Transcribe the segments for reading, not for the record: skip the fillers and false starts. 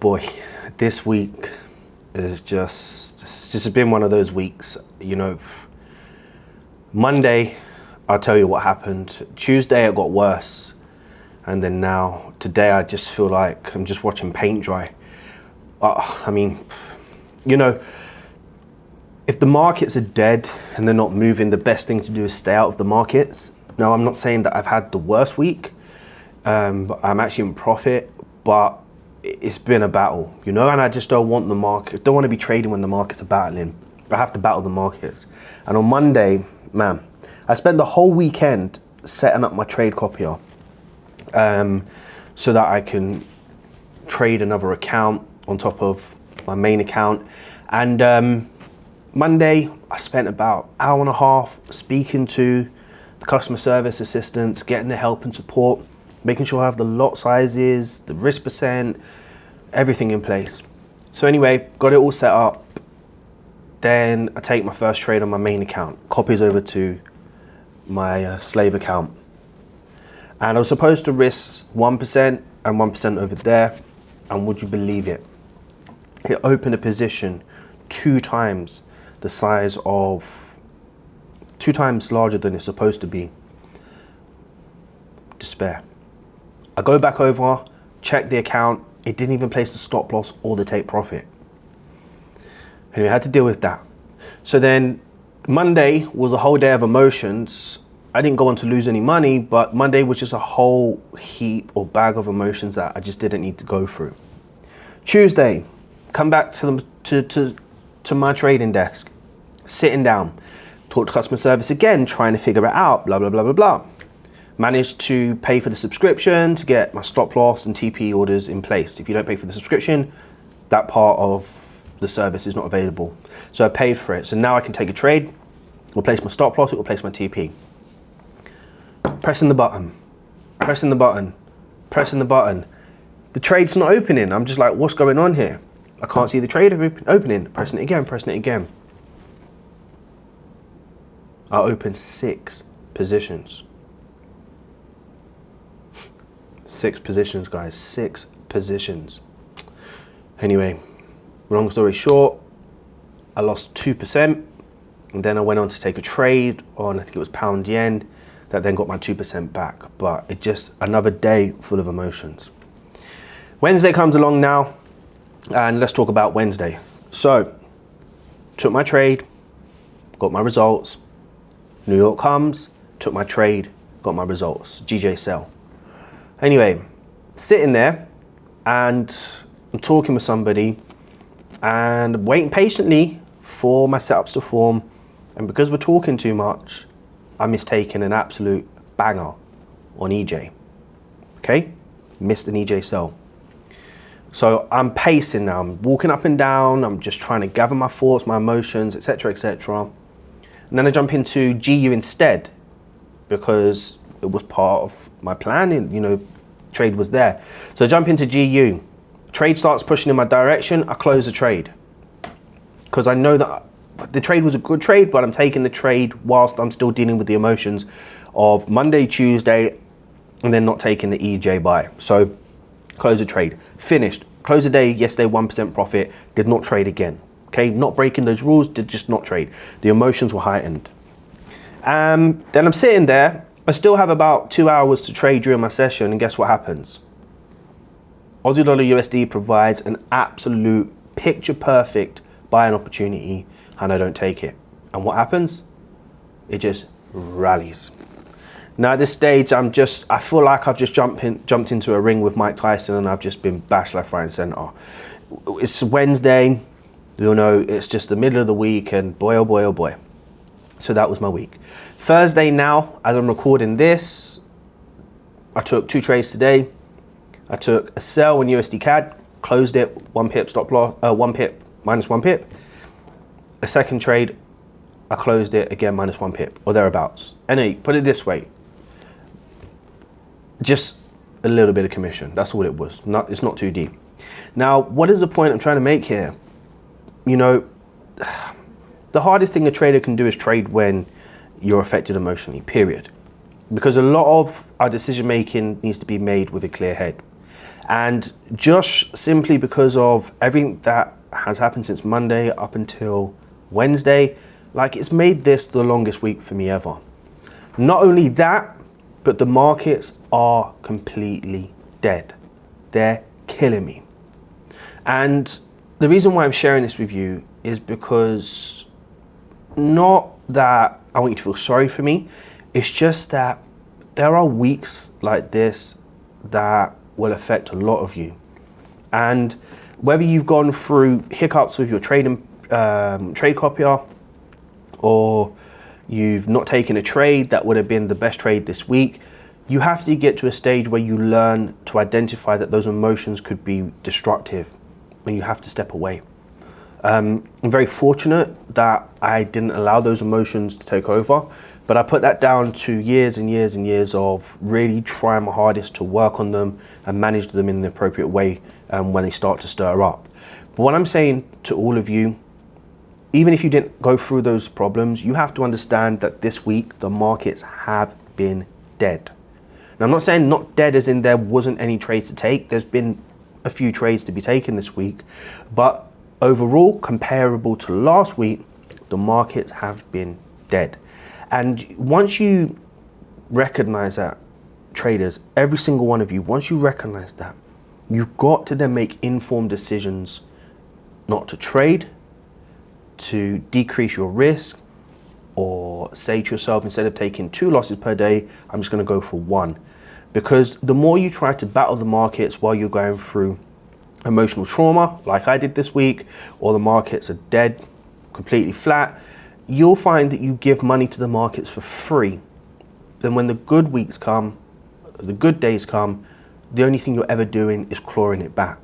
boy, this week is it's just been one of those weeks. You know, Monday, I'll tell you what happened. Tuesday, it got worse. And then now, today, I just feel like I'm just watching paint dry. I mean, you know, if the markets are dead and they're not moving, the best thing to do is stay out of the markets. Now, I'm not saying that I've had the worst week. But I'm actually in profit, but it's been a battle, you know, and I just don't want the market, don't want to be trading when the markets are battling. I have to battle the markets. And on Monday, man, I spent the whole weekend setting up my trade copier so that I can trade another account on top of my main account. And Monday, I spent about an hour and a half speaking to the customer service assistants, getting the help and support, making sure I have the lot sizes, the risk percent, everything in place. So anyway, got it all set up. Then I take my first trade on my main account, copies over to my slave account. And I was supposed to risk 1% and 1% over there. And would you believe it? It opened a position 2 times the size of, 2 times larger than it's supposed to be. Despair. I go back over, check the account. It didn't even place the stop loss or the take profit. And we had to deal with that. So then Monday was a whole day of emotions. I didn't go on to lose any money, but Monday was just a whole heap or bag of emotions that I just didn't need to go through. Tuesday, come back to my trading desk, sitting down, talk to customer service again, trying to figure it out, blah, blah, blah, blah, blah. Managed to pay for the subscription to get my stop loss and TP orders in place. If you don't pay for the subscription, that part of the service is not available. So I paid for it. So now I can take a trade, it will place my stop loss, it will place my TP. Pressing the button, pressing the button, pressing the button. The trade's not opening. I'm just like, what's going on here? I can't see the trade opening. Pressing it again, pressing it again. I opened 6 positions. 6 positions, guys, 6 positions. Anyway, long story short, I lost 2%. And then I went on to take a trade on, I think it was pound yen, that then got my 2% back. But it just, another day full of emotions. Wednesday comes along now, and let's talk about Wednesday. So, took my trade, got my results. New York comes, took my trade, got my results. GJ sell. Anyway, sitting there and I'm talking with somebody and waiting patiently for my setups to form. And because we're talking too much, I'm mistaking an absolute banger on EJ. Okay? Missed an EJ sell. So I'm pacing now. I'm walking up and down. I'm just trying to gather my thoughts, my emotions, etc., etc. And then I jump into GU instead because it was part of my plan, you know, trade was there. So I jump into GU. Trade starts pushing in my direction. I close the trade because I know that the trade was a good trade, but I'm taking the trade whilst I'm still dealing with the emotions of Monday, Tuesday, and then not taking the EJ buy. So close the trade, finished. Close the day yesterday, 1% profit, did not trade again. Okay, not breaking those rules, did just not trade. The emotions were heightened. Then I'm sitting there. I still have about 2 hours to trade during my session, and guess what happens? Aussie dollar USD provides an absolute picture perfect buying opportunity, and I don't take it. And what happens? It just rallies. Now at this stage, I feel like I've just jumped into a ring with Mike Tyson, and I've just been bashed left, right, and center. It's Wednesday, you know, it's just the middle of the week, and boy, oh boy, oh boy. So that was my week. Thursday now, as I'm recording this, I took 2 trades today. I took a sell in USD CAD, closed it, 1 pip stop loss, 1 pip, minus 1 pip. A second trade, I closed it again, minus 1 pip, or thereabouts. Anyway, put it this way. Just a little bit of commission, that's all it was. It's not too deep. Now, what is the point I'm trying to make here? You know, the hardest thing a trader can do is trade when you're affected emotionally, period. Because a lot of our decision making needs to be made with a clear head. And just simply because of everything that has happened since Monday up until Wednesday, like, it's made this the longest week for me ever. Not only that, but the markets are completely dead. They're killing me. And the reason why I'm sharing this with you is because, not that I want you to feel sorry for me, it's just that there are weeks like this that will affect a lot of you. And whether you've gone through hiccups with your trade copier, or you've not taken a trade that would have been the best trade this week, you have to get to a stage where you learn to identify that those emotions could be destructive and you have to step away. I'm very fortunate that I didn't allow those emotions to take over, but I put that down to years and years and years of really trying my hardest to work on them and manage them in the appropriate way when they start to stir up. But what I'm saying to all of you, even if you didn't go through those problems, you have to understand that this week the markets have been dead. Now, I'm not saying not dead as in there wasn't any trades to take. There's been a few trades to be taken this week, but overall, comparable to last week, the markets have been dead. And once you recognize that, traders, every single one of you, once you recognize that, you've got to then make informed decisions not to trade, to decrease your risk, or say to yourself, instead of taking 2 losses per day, I'm just going to go for 1. Because the more you try to battle the markets while you're going through emotional trauma, like I did this week, or the markets are dead, completely flat, you'll find that you give money to the markets for free. Then when the good weeks come, the good days come, the only thing you're ever doing is clawing it back.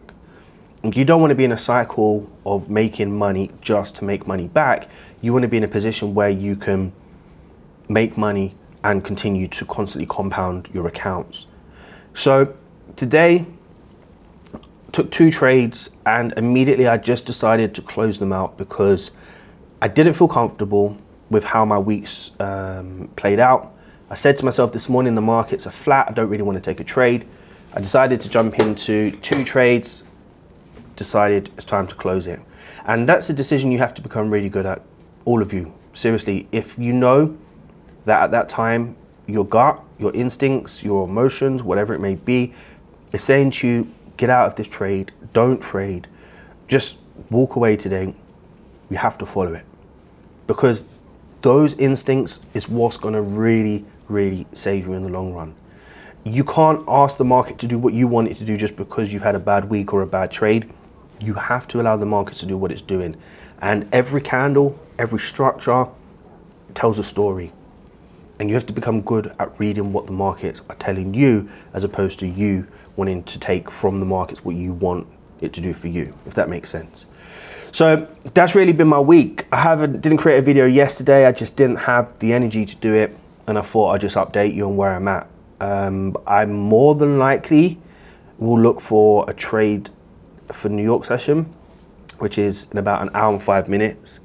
And you don't want to be in a cycle of making money just to make money back. You want to be in a position where you can make money and continue to constantly compound your accounts. So today, took 2 trades and immediately I just decided to close them out because I didn't feel comfortable with how my weeks played out. I said to myself this morning, the markets are flat, I don't really want to take a trade. I decided to jump into 2 trades, decided it's time to close it. And that's a decision you have to become really good at, all of you. Seriously, if you know that at that time, your gut, your instincts, your emotions, whatever it may be, is saying to you, get out of this trade, don't trade, just walk away today, you have to follow it. Because those instincts is what's gonna really, really save you in the long run. You can't ask the market to do what you want it to do just because you've had a bad week or a bad trade. You have to allow the market to do what it's doing. And every candle, every structure tells a story. And you have to become good at reading what the markets are telling you, as opposed to you wanting to take from the markets what you want it to do for you, if that makes sense. So that's really been my week. Didn't create a video yesterday. I just didn't have the energy to do it. And I thought I'd just update you on where I'm at. I'm more than likely will look for a trade for New York session, which is in about 1 hour and 5 minutes.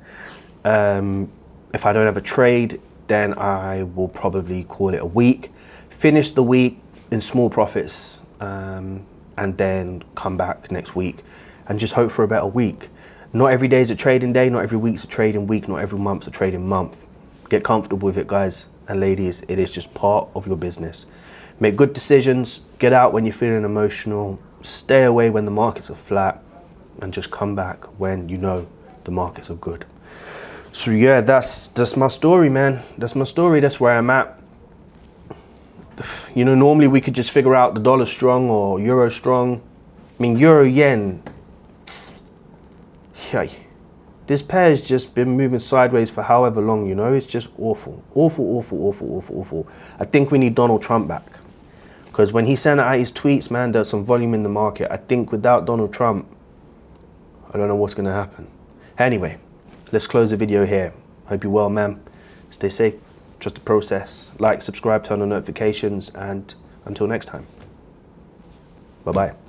If I don't have a trade, then I will probably call it a week, finish the week in small profits, and then come back next week and just hope for a better week. Not every day is a trading day, not every week's a trading week, not every month's a trading month. Get comfortable with it, guys and ladies. It is just part of your business. Make good decisions, get out when you're feeling emotional, stay away when the markets are flat, and just come back when you know the markets are good. So yeah, that's my story, man. That's my story, that's where I'm at. You know, normally we could just figure out the dollar strong or euro strong. I mean, euro yen, this pair has just been moving sideways for however long, you know. It's just awful, awful, awful, awful, awful, awful. I think we need Donald Trump back. Because when he sent out his tweets, man, there's some volume in the market. I think without Donald Trump, I don't know what's going to happen. Anyway, let's close the video here. Hope you're well, man. Stay safe. Trust the process. Like, subscribe, turn on notifications, and until next time. Bye-bye.